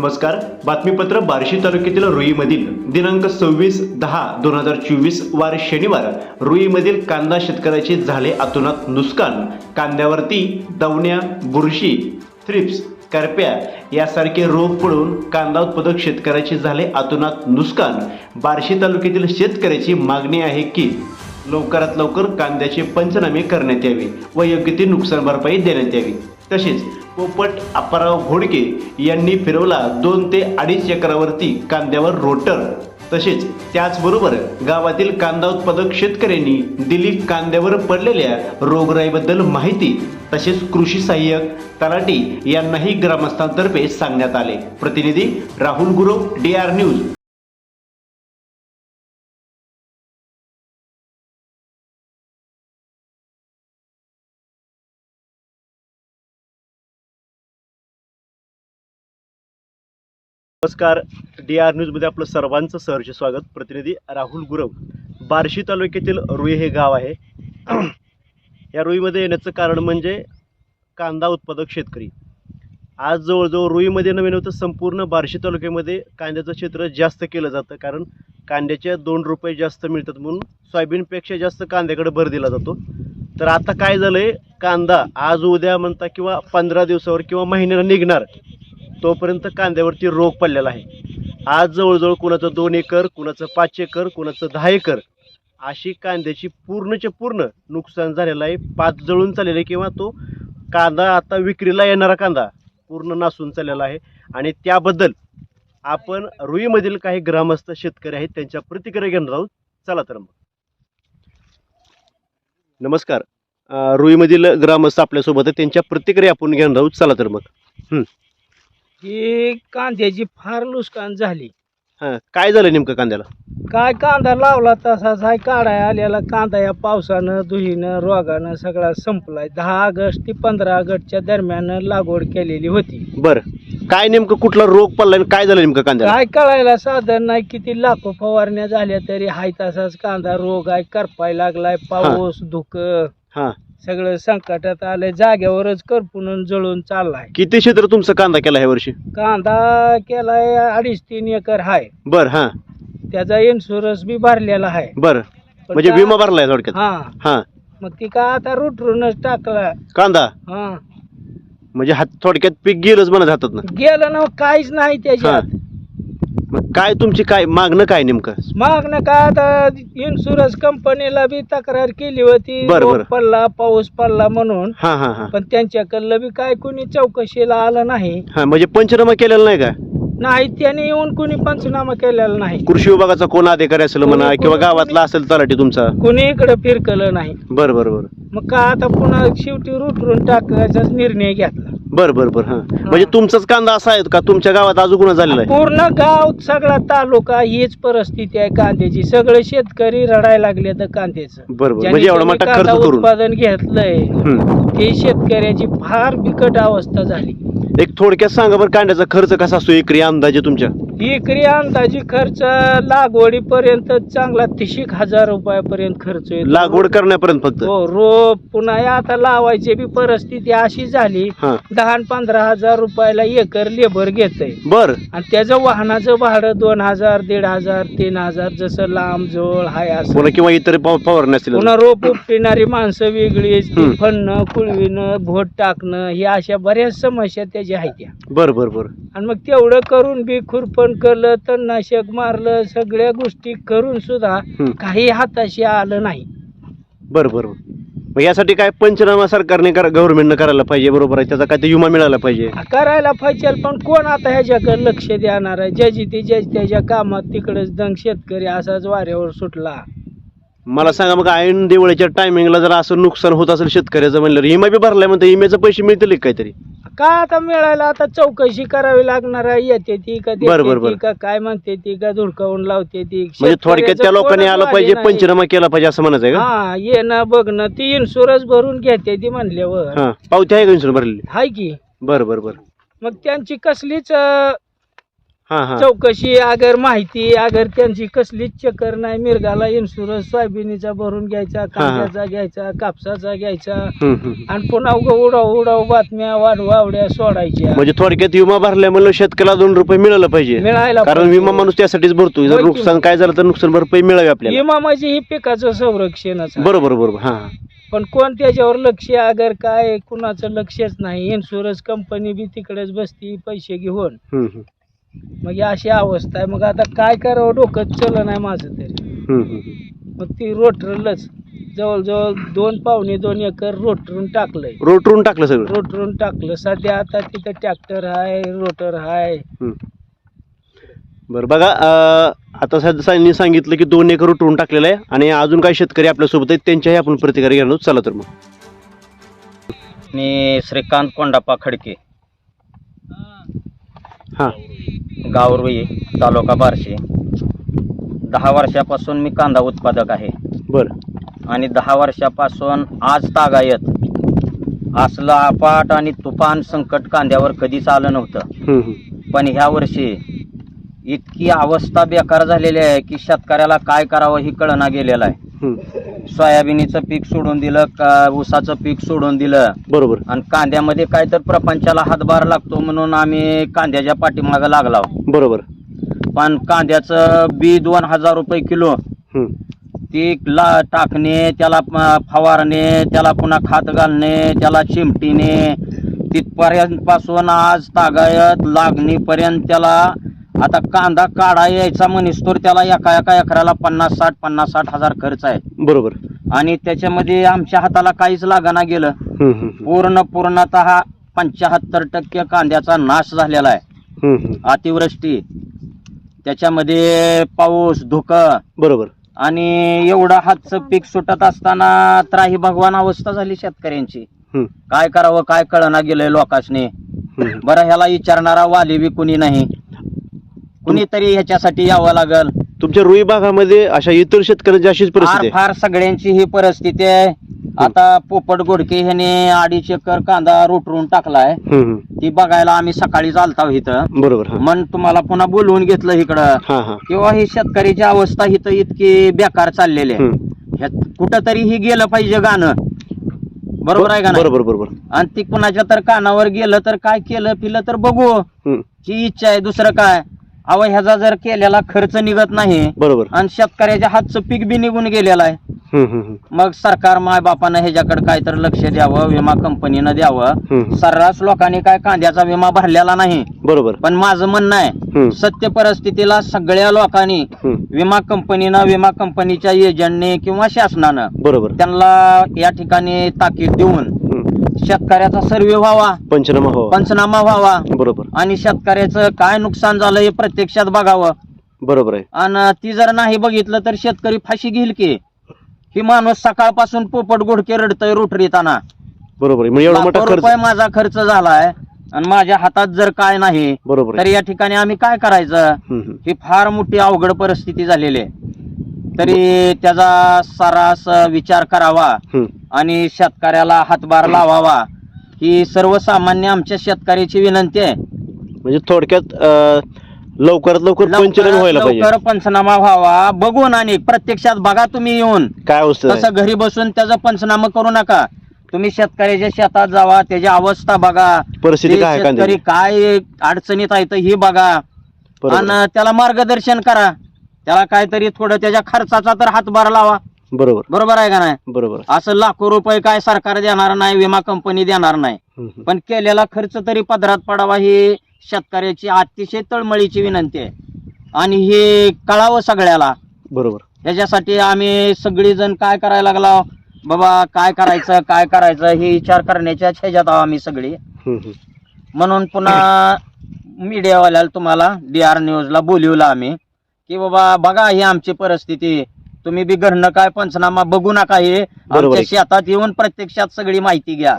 नमस्कार. बातमीपत्र बार्शी तालुक्यातील रुईमधील दिनांक 26/10/2024 वार शनिवार रुईमधील कांदा शेतकऱ्याचे झाले अतोनात नुकसान. कांद्यावरती दवण्या, बुरशी, थ्रिप्स, करप्या यासारखे रोग पडून कांदा उत्पादक शेतकऱ्याचे झाले अतोनात नुकसान. बार्शी तालुक्यातील शेतकऱ्याची मागणी आहे की लवकरात लवकर कांद्याचे पंचनामे करण्यात यावे व योग्य ती नुकसान भरपाई देण्यात यावी. तसेच पोपट अप्पाराव घोडके यांनी फिरवला 2 ते 2.5 एकरावरती कांद्यावर रोटर. तसेच त्याचबरोबर गावातील कांदा उत्पादक शेतकऱ्यांनी दिली कांद्यावर पडलेल्या रोगराईबद्दल माहिती. तसेच कृषी सहाय्यक तलाठी यांनाही ग्रामस्थांतर्फे सांगण्यात आले. प्रतिनिधी राहुल गुरव, DR न्यूज. नमस्कार. DR न्यूजमध्ये आपलं सर्वांचं सहर्ष स्वागत. प्रतिनिधी राहुल गुरव. बार्शी तालुक्यातील रुई हे गाव आहे. या रुईमध्ये येण्याचं कारण म्हणजे कांदा उत्पादक शेतकरी. आज जवळजवळ रुईमध्ये नव्हे तर संपूर्ण बार्शी तालुक्यामध्ये कांद्याचं क्षेत्र जास्त केलं जातं, कारण कांद्याच्या 2 रुपये जास्त मिळतात म्हणून सोयाबीनपेक्षा जास्त कांद्याकडे भर दिला जातो. तर आता काय झालं आहे, कांदा आज उद्या म्हणता किंवा 15 दिवसावर किंवा महिन्यानं निघणार तोपर्यंत कांद्यावरती रोग पडलेला आहे. आज जवळजवळ कुणाचं 2 एकर, कुणाचं 5 एकर, कुणाचं 10 एकर अशी कांद्याची पूर्णच्या पूर्ण नुकसान झालेलं आहे. 5 जळून चाललेलं आहे किंवा तो कांदा आता विक्रीला येणारा कांदा पूर्ण नासून चाललेला आहे. आणि त्याबद्दल आपण रुईमधील काही ग्रामस्थ शेतकरी आहेत त्यांच्या प्रतिक्रिया घेणार आहोत. चला तर मग. नमस्कार. रुईमधील ग्रामस्थ आपल्यासोबत आहेत, त्यांच्या प्रतिक्रिया आपण घेणार आहोत. चला तर मग. ही कांद्याची फार नुकसान झाली. हां, काय झालं नेमकं कांद्याला? काय कांदा लावला तसाच आहे, काढाय आलेला कांदा या पावसानं, धुळीनं, रोगानं सगळा संपलाय. 10 ऑगस्ट ते 15 ऑगस्टच्या दरम्यान लागवड केलेली होती. बरं, काय नेमकं कुठला रोग पडला आणि काय झालं नेमकं कांद्याला? काय कळायला साधन नाही. किती लाखो फवारण्या झाल्या तरी हाय तसाच कांदा रोग आहे, करपाय लागलाय. पाऊस, धुकं हां, सगळं संकटात आलंय. जाग्यावरच करपून जळून चाललाय. किती क्षेत्र तुमचं कांदा केला ह्या वर्षी? कांदा केलाय 2.5-3 एकर हाय. बरं. हां, त्याचा इन्शुरन्स बी भरलेला आहे. बरं, म्हणजे विमा भरलाय थोडक्यात. हा, हां, मग ती का आता रुटरूनच टाकला. कांदा हा, म्हणजे हात थोडक्यात पीक गेलंच म्हणत हातात ना. गेलं ना, काहीच नाही त्याच्यात. मग काय तुमची काय मागणं काय नेमकं? मागणं का आता इन्शुरन्स कंपनीला बी तक्रार केली होती. बरं, रोग बरं. पडला, पाऊस पडला म्हणून. हां हां हां पण त्यांच्याकडलं बी काय कोणी चौकशीला आलं नाही. हां, म्हणजे पंचनामा केलेला नाही का? नाही, त्याने येऊन कोणी पंचनामा केलेला नाही. कृषी विभागाचा कोण अधिकारी असेल म्हणा किंवा गावातला असेल तलाठी तुमचा? कोणी इकडे फिरकलं नाही. बरं बरं बरं मग का आता पुन्हा शेवटी रुटरून टाकायचाच निर्णय घेतला. बरं बरं बरं. हां, म्हणजे तुमचाच कांदा असा आहे का? तुमच्या गावात अजून कुणा झालेला आहे? पूर्ण गाव, सगळा तालुका हीच परिस्थिती आहे कांद्याची. सगळे शेतकरी रडायला लागले तर कांद्याचं. बरं, म्हणजे एवढा मोठा खर्च कांदा करून उत्पादन घेतलंय ते शेतकऱ्याची फार बिकट अवस्था झाली. एक थोडक्यात सांगा बरं, कांद्याचा खर्च कसा असतो एकरी अंदाजे तुमच्या? एकरी अंदाजी खर्च लागवडीपर्यंत चांगला 30,000 रुपयापर्यंत खर्च येतो. लागवड करण्यापर्यंत फक्त? हो, रोप पुन्हा आता लावायची बी परिस्थिती अशी झाली. हां, 10-15 रुपयाला एकर लेबर घेतय. बर. आणि त्याचं वाहनाचं भाडं 2,000, 1,500, 3,000 जसं लांब जवळ हाय असं. पुन्हा किंवा इतर फवारणी असतील? पुन्हा रोप उपटणारी माणसं वेगळीच, फणणं, कुळवीनं, भोट टाकणं, ही अशा बऱ्याच समस्या त्याच्या आहेत त्या. बर बर बर. आणि मग तेवढं करून बी खुरपण केलं, तणनाशक मारलं, सगळ्या गोष्टी करून सुद्धा काही हाताशी आलं नाही. बर बर. मग यासाठी काय पंचनामा सरकारने गव्हर्नमेंटनं करायला पाहिजे, बरोबर आहे? त्याचा काय ते विमा मिळाला पाहिजे. करायला पाहिजे, पण कोण आता ह्याच्याकडे लक्ष देणार आहे? ज्याची ती त्याच्या कामात तिकडेच दंग. शेतकरी असाच वाऱ्यावर सुटला. मला सांगा, मग ऐन दिवाळीच्या टायमिंगला जर असं नुकसान होत असेल शेतकऱ्याचं म्हणलं, विमा बी भरलाय म्हणते, विम्याचे पैसे मिळतील काहीतरी? का आता मिळायला आता चौकशी करावी लागणार आहे. येते ती का बरोबर, देते ती का काय म्हणते ती का धुडकावून लावते ती. म्हणजे थोडक्यात त्या लोकांनी आलं पाहिजे, पंचनामा केला पाहिजे असं म्हणायचं आहे का? हा, येणं बघणं, ती इन्शुरन्स भरून घेते ती म्हणल्यावर. हां, पावती आहे का इन्शुरन्स भरलेली? हाय की. बरं बरं बरं. मग त्यांची कसलीच चौकशी अगर माहिती अगर त्यांची कसलीच चक्कर नाही, मिरगाला इन्शुरन्स सोयाबीनचा भरून घ्यायचा, कांद्याचा घ्यायचा, कापसाचा घ्यायचा आणि पुन्हा उडाव बातम्या वाढवावड्या सोडायच्या. म्हणजे थोडक्यात विमा भरल्यामुळे शेतकऱ्याला 2 रुपये मिळालं पाहिजे, मिळायला कारण विमा माणूस त्यासाठीच भरतो. जर नुकसान काय झालं तर नुकसान भरपाई मिळावी आपल्याला. विमा म्हणजे ही पिकाचं संरक्षणच. बरोबर बरोबर. हा पण कोण त्याच्यावर लक्ष अगर काय कुणाचं लक्षच नाही. इन्शुरन्स कंपनी बी तिकडेच बसती पैसे घेऊन. मग अशी अवस्था आहे. मग आता काय करावं डोकं चल नाही माझं तरी. मग ती रोटरलच जवळजवळ 2-2.25 एकर रोटरून टाकलंय. रोटरून टाकलं सगळं. रोटरून टाकलं. सध्या आता तिथं ट्रॅक्टर आहे, रोटर आहे. बरं बघा, आता सध्या सांगितलं की 2 एकर रोटरून टाकलेलं आहे आणि अजून काही शेतकरी आपल्यासोबत आहेत, त्यांच्याही आपण प्रतिक्रिया घेणार आहोत. चला तर मग. मी श्रीकांत कोंडाप्पा खडके, हां गाव रुई, तालुका बार्शी. 10 वर्षापासून मी कांदा उत्पादक आहे. बरं. आणि 10 वर्षापासून आज तागायत असलं अपाट आणि तुफान संकट कांद्यावर कधीच आलं नव्हतं. पण ह्या वर्षी इतकी अवस्था बेकार झालेली आहे की शेतकऱ्याला काय करावं ही कळना गेलेलं आहे. सोयाबीनचं पीक सोडून दिलं, ऊसाचं पीक सोडून दिलं. बरोबर. आणि कांद्यामध्ये काय तर प्रपंचाला हातभार लागतो म्हणून आम्ही कांद्याच्या पाठीमागं लागलो. बरोबर. पण कांद्याचं बी 2000 रुपये किलो, ती टाकणे, त्याला फवारणे, त्याला पुन्हा खात घालणे, त्याला चिमटीने, तिथपर्यंत पासून आज तागायत लागणीपर्यंत त्याला आता कांदा काढा यायचा म्हणिस्तोर त्याला एका एकराला 50-60 हजार खर्च आहे. बरोबर. आणि त्याच्यामध्ये आमच्या हाताला काहीच लागना गेलं. पूर्णतः 75% कांद्याचा नाश झालेला आहे. अतिवृष्टी, त्याच्यामध्ये पाऊस, धुकं. बरोबर. आणि एवढं हातचं पीक सुटत असताना त्राही भगवान अवस्था झाली शेतकऱ्यांची. काय करावं काय कळना गेलंय लोकांनी. बरं, ह्याला विचारणारा वाली बी कुणी नाही. कुणीतरी ह्याच्यासाठी यावं लागल. तुमच्या रुई भागामध्ये अशा इतर शेतकऱ्यांची अशीच परिस्थिती फार सगळ्यांची ही परिस्थिती आहे. आता पोपट गोडके ह्याने 2.5 एकर कांदा रोटरून टाकलाय. ती बघायला आम्ही सकाळीच आलतो इथं. बरोबर. मन तुम्हाला पुन्हा बोलवून घेतलं इकडं. किंवा ही शेतकऱ्याची अवस्था इथं इतकी बेकार चाललेली आहे. कुठंतरी ही गेलं पाहिजे गाणं. बरोबर आहे का नाही? बरोबर बरोबर. आणि ती कुणाच्या तर कानावर गेलं तर काय केलं पिलं तर बघू ही इच्छा आहे, दुसरं काय. ह्याचा जर केलेला खर्च निघत नाही. बरोबर. आणि शेतकऱ्याच्या हातचं पीक बी निघून गेलेलं आहे. मग सरकार माय बापानं ह्याच्याकडे काय तर लक्ष द्यावं, विमा कंपनीनं द्यावं. सर्रास लोकांनी काय कांद्याचा विमा भरलेला नाही. बरोबर. पण माझं म्हणणं आहे सत्य परिस्थितीला सगळ्या लोकांनी विमा कंपनीच्या एजंटने किंवा शासनानं बरोबर त्यांना या ठिकाणी ताकीद देऊन शेतकऱ्याचा सर्वे व्हावा, पंचनामा व्हावा. बरोबर. आणि शेतकऱ्याचं काय नुकसान झालं हे प्रत्यक्षात बघावं. बरोबर आहे. आणि ती जर नाही बघितलं तर शेतकरी फाशी घेईल की. ही माणूस सकाळपासून पोपट गोडके रडतय रोटरीताना. बरोबर. रुपये माझा खर्च झालाय आणि माझ्या हातात जर काय नाही बरोबर तर या ठिकाणी आम्ही काय करायचं. ही फार मोठी अवघड परिस्थिती झालेली आहे. तरी त्याचा सारास विचार करावा आणि शेतकऱ्याला हातभार लावावा ही सर्वसामान्य आमच्या शेतकऱ्याची विनंती आहे. म्हणजे थोडक्यात लवकरात लवकर पंचनामा व्हावा. बघून आणि प्रत्यक्षात बघा तुम्ही येऊन काय अवस्था. तसं घरी बसून त्याचा पंचनामा करू नका. तुम्ही शेतकऱ्याच्या शेतात जावा, त्याची अवस्था बघा, परिस्थिती शेतकरी काय अडचणीत आहे ही बघा आणि त्याला मार्गदर्शन करा. त्याला काहीतरी थोडं त्याच्या खर्चाचा तर हातभार लावा. बरोबर आहे का नाही? बरोबर. असं लाखो रुपये काय सरकार देणार नाही, विमा कंपनी देणार नाही. पण केलेला खर्च तरी पदरात पडावा ही शेतकऱ्याची अतिशय तळमळीची विनंती आहे. आणि हे कळावं सगळ्याला. बरोबर. ह्याच्यासाठी आम्ही सगळीजण काय करायला लागलो बाबा, काय करायचं हे विचार करण्याच्या ह्याच्यात आहोत आम्ही सगळी. म्हणून पुन्हा मीडियावाल्याला तुम्हाला DR न्यूजला बोलवलं आम्ही की बाबा बघा ही आमची परिस्थिती. तुम्ही बी घरनं काय पंचनामा बघू नका, हे आमच्या शेतात येऊन प्रत्यक्षात सगळी माहिती घ्या.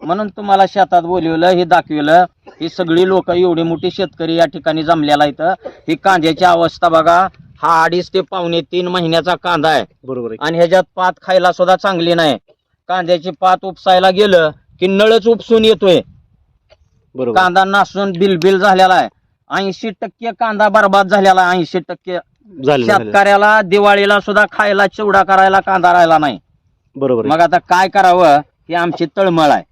म्हणून तुम्हाला शेतात बोलवलं, हे दाखवलं. ही सगळी लोक एवढी मोठी शेतकरी या ठिकाणी जमलेला इथं. ही कांद्याची अवस्था बघा. हा 2.5 ते 3.25 महिन्याचा कांदा आहे. बरोबर. आणि ह्याच्यात पात खायला सुद्धा चांगली नाही. कांद्याची पात उपसायला गेलं की नळच उपसून येतोय. कांदा नासून बिलबिल झालेला आहे. 80% कांदा बरबाद झालेला, 80% झाले शेतकऱ्याला दिवाळीला सुद्धा खायला चिवडा करायला कांदा राहिला नाही. बरोबर आहे. मग आता काय करावं ही आमची तळमळ आहे.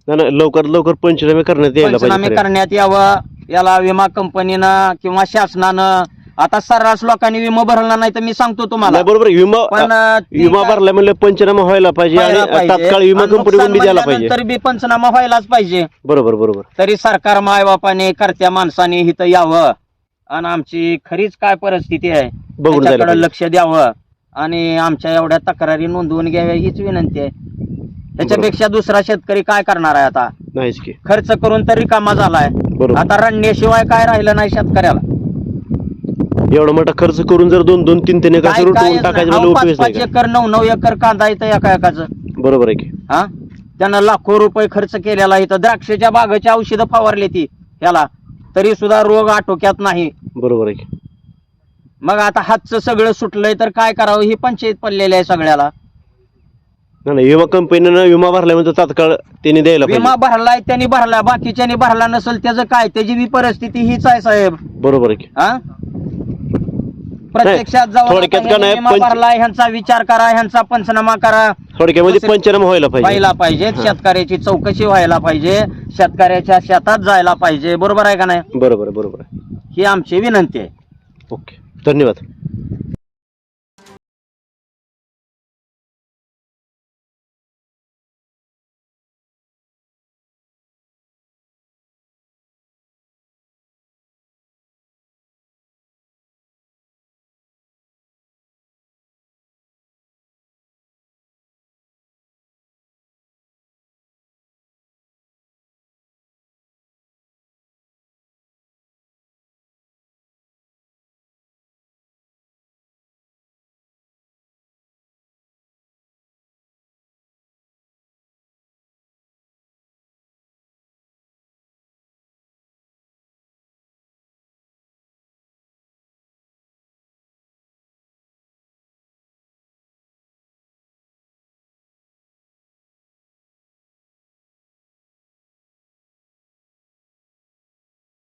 नाही, नाही, लवकर पंचनामे करण्यात यायला पंचनामे पाहिजे खरं. करण्यात यावं. याला विमा कंपनीनं किंवा शासनानं, आता सर्रास लोकांनी विमा भरला नाही तर मी सांगतो तुम्हाला. नाही, बरोबर आहे. पण विमा भरला म्हणजे पंचनामा व्हायला पाहिजे आणि तात्काळ विमा कंपनी बी द्यायला पाहिजे. तर बी पंचनामा व्हायलाच पाहिजे. बरोबर. तरी सरकार मायबापाने करत्या माणसाने इथं यावं आणि आमची खरीच काय परिस्थिती आहे बघून जायला त्याच्याकडे पाहिजे. लक्ष द्यावं आणि आमच्या एवढ्या तक्रारी नोंदवून घ्याव्या हीच विनंती आहे. त्याच्यापेक्षा दुसरा शेतकरी काय करणार आहे आता? नाहीच की. खर्च करून तर रिकामा झालाय. बरोबर. आता रण्ण्याशिवाय काय राहिलं नाही शेतकऱ्याला. एवढा मोठा खर्च करून जर 2-2-3 एकर काय रोटून काय टाकायचं म्हणजे उपयोग 5-5 नाही का? एकर 9-9 एकर कांदा इथं एकाचं. बरोबर आहे की. हा, त्यानं लाखो रुपये खर्च केलेला. इथं द्राक्षाच्या बागेची औषधं फवारली ती ह्याला, तरी सुद्धा रोग आटोक्यात नाही. बरोबर आहे की. मग आता हातचं सगळं सुटलंय तर काय करावं ही पंचायत पडलेली आहे सगळ्याला. नाही, विमा कंपनीनं विमा भरल्यानंतर तात्काळ त्यांनी द्यायला विमा पाहिजे. भरलाय त्यांनी भरला, बाकीच्यानी भरला नसेल त्याचं काय? त्याची बी परिस्थिती हीच आहे साहेब. बरोबर आहे की. हा, प्रत्यक्षात जाऊन थोडक्यात आता का नाही, ह्यांनी विमा भरलाय, ह्यांचा विचार करा, ह्यांचा पंचनामा करा. थोडक्यामध्ये दुसरं- पंचनामा व्हायला पाहिजे. व्हायला पाहिजे. शेतकऱ्याची चौकशी व्हायला पाहिजे, शेतकऱ्याच्या शेतात जायला पाहिजे. बरोबर आहे का नाही? बरोबर आहे. ही आमची विनंती आहे. ओके, धन्यवाद.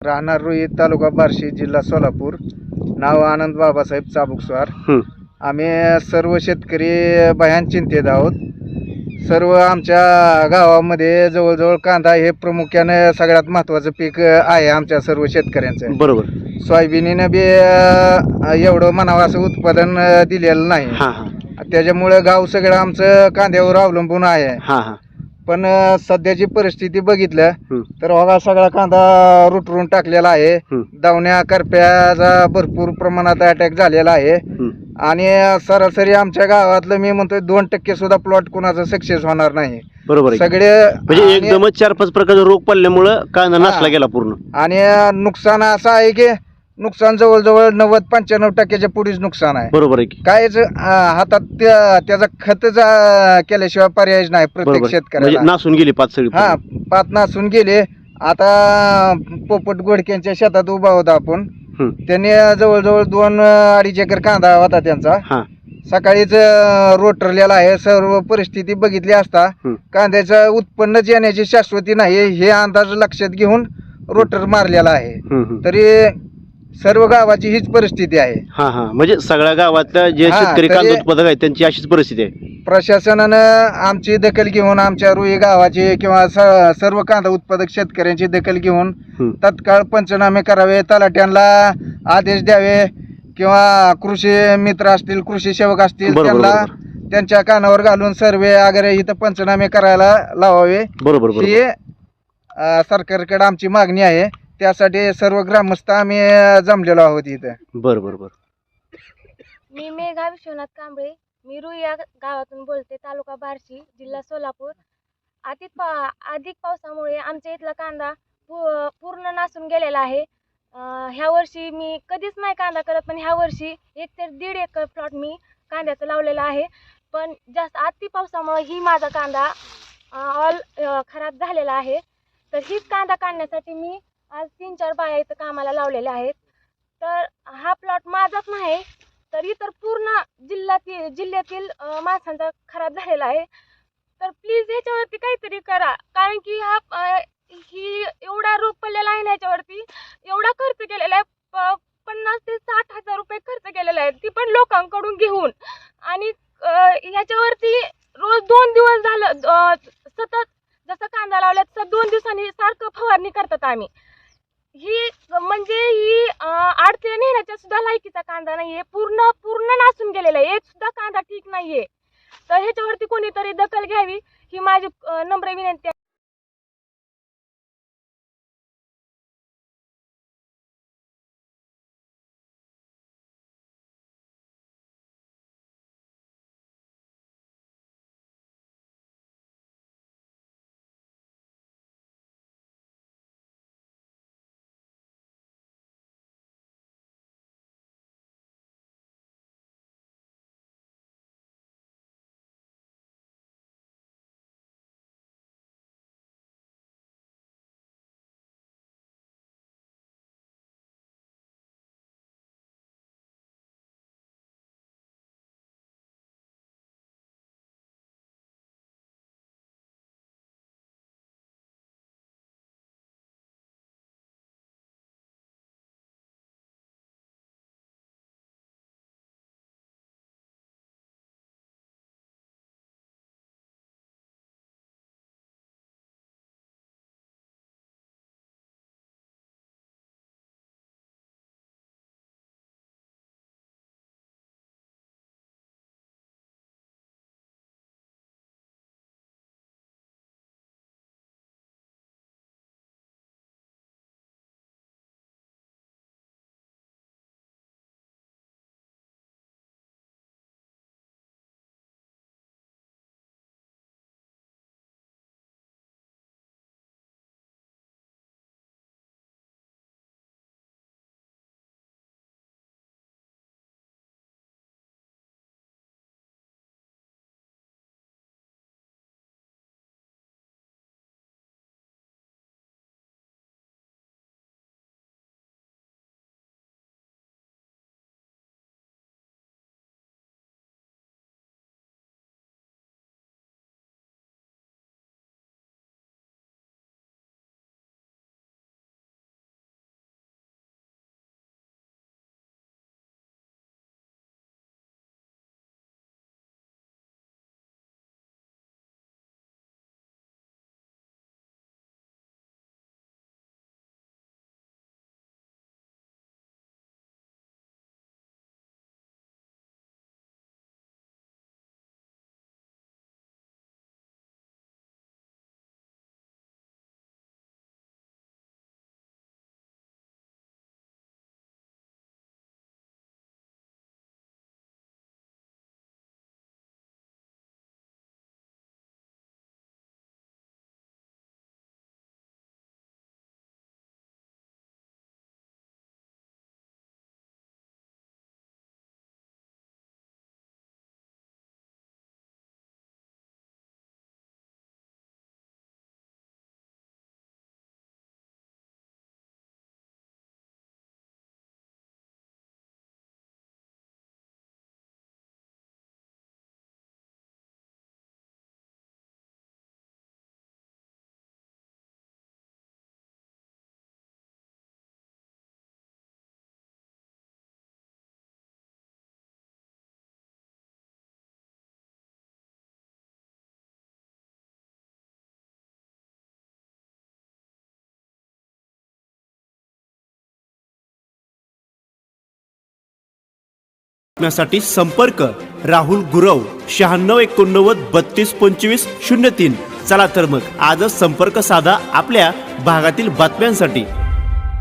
राहणार रोही, तालुका बार्शी, जिल्हा सोलापूर. नाव आनंद बाबासाहेब चाबुकस्वार. आम्ही सर्व शेतकरी भयान चिंतेत आहोत. सर्व आमच्या गावामध्ये जवळजवळ कांदा हे प्रामुख्याने सगळ्यात महत्त्वाचं पीक आहे आमच्या सर्व शेतकऱ्यांचं. बरोबर. सोयाबीनीनं बी एवढं म्हणावं असं उत्पादन दिलेलं नाही. त्याच्यामुळं गाव सगळं आमचं कांद्यावर अवलंबून आहे. पण सध्याची परिस्थिती बघितलं तर बघा सगळा कांदा रुटरून टाकलेला आहे. दावण्या करप्याचा भरपूर प्रमाणात अटॅक झालेला आहे आणि सरासरी आमच्या गावातलं मी म्हणतोय 2% सुद्धा प्लॉट कुणाचा सक्सेस होणार नाही. बरोबर आहे. सगळे म्हणजे एकदमच 4-5 प्रकारचा रोग पडल्यामुळे कांदा नासला गेला पूर्ण. आणि नुकसान असं आहे की नुकसान जवळजवळ 90-95% पुढेच नुकसान आहे. बरोबर आहे की. कायच हातात त्याचा खत केल्याशिवाय पर्याय नाही प्रत्येक म्हणजे शेतकऱ्याला. नासून गेली पाच सगळी. हा, पात नासून गेले. आता पोपट गोडक्यांच्या शेतात उभा होता आपण. त्यांनी जवळजवळ 2-2.5 एकर कांदा होता त्यांचा. सकाळीच रोटरलेला आहे. सर्व परिस्थिती बघितली असता कांद्याचं उत्पन्नच येण्याची शाश्वती नाही हे अंदाज लक्षात घेऊन रोटर मारलेला आहे. तरी सर्व गावाची हीच परिस्थिती आहे. म्हणजे सगळ्या गावातल्या जे शेतकरी कांदा उत्पादक आहेत त्यांची अशीच परिस्थिती आहे. प्रशासनानं आमची दखल घेऊन आमच्या रुई गावाची किंवा सर्व कांदा उत्पादक शेतकऱ्यांची दखल घेऊन तत्काळ पंचनामे करावे, तलाट्यांना आदेश द्यावे किंवा कृषी मित्र असतील, कृषी सेवक असतील त्यांना त्यांच्या कानावर घालून सर्वे वगैरे इथं पंचनामे करायला लावावे. ही सरकारकडे आमची मागणी आहे. त्यासाठी सर्व ग्रामस्थ आम्ही जमलेलो आहोत इथं. बरोबर. मी मेघा विश्वनाथ कांबळे. मी रुई या गावातून बोलते, तालुका बार्शी, जिल्हा सोलापूर. अधिक पावसामुळे आमच्या इथला कांदा पूर्ण नासून गेलेला आहे. ह्या वर्षी मी कधीच नाही कांदा करत, पण ह्या वर्षी 1 ते 1.5 एकर प्लॉट मी कांद्याचं लावलेला आहे. पण जास्त अति पावसामुळे ही माझा कांदा खराब झालेला आहे. तर हीच कांदा काढण्यासाठी मी आज 3-4 बाया इथं कामाला लावलेल्या आहेत. तर हा प्लॉट माझाच नाही तर इतर पूर्ण जिल्ह्यातील माणसांचा खराब झालेला आहे. तर प्लीज ह्याच्यावरती काहीतरी करा, कारण की हा ही एवढा रोग पडलेला आहे ना याच्यावरती, एवढा खर्च केलेला आहे, 50 ते 60 हजार रुपये खर्च केलेला आहे, ती पण लोकांकडून घेऊन. आणि ह्याच्यावरती रोज 2 दिवस झालं सतत जसं कांदा लावला तसं 2 दिवसांनी सारखं फवारणी करतात आम्ही. ही म्हणजे ही आडते नेण्याच्या सुद्धा लायकीचा कांदा नाहीये, पूर्ण नासून गेलेला आहे, एक सुद्धा कांदा ठीक नाहीये. तर ह्याच्यावरती कोणीतरी दखल घ्यावी ही माझी नम्र विनंती आहे. साठी संपर्क राहुल गुरव 9689322503. चला तर मग आजच संपर्क साधा आपल्या भागातील बातम्यांसाठी.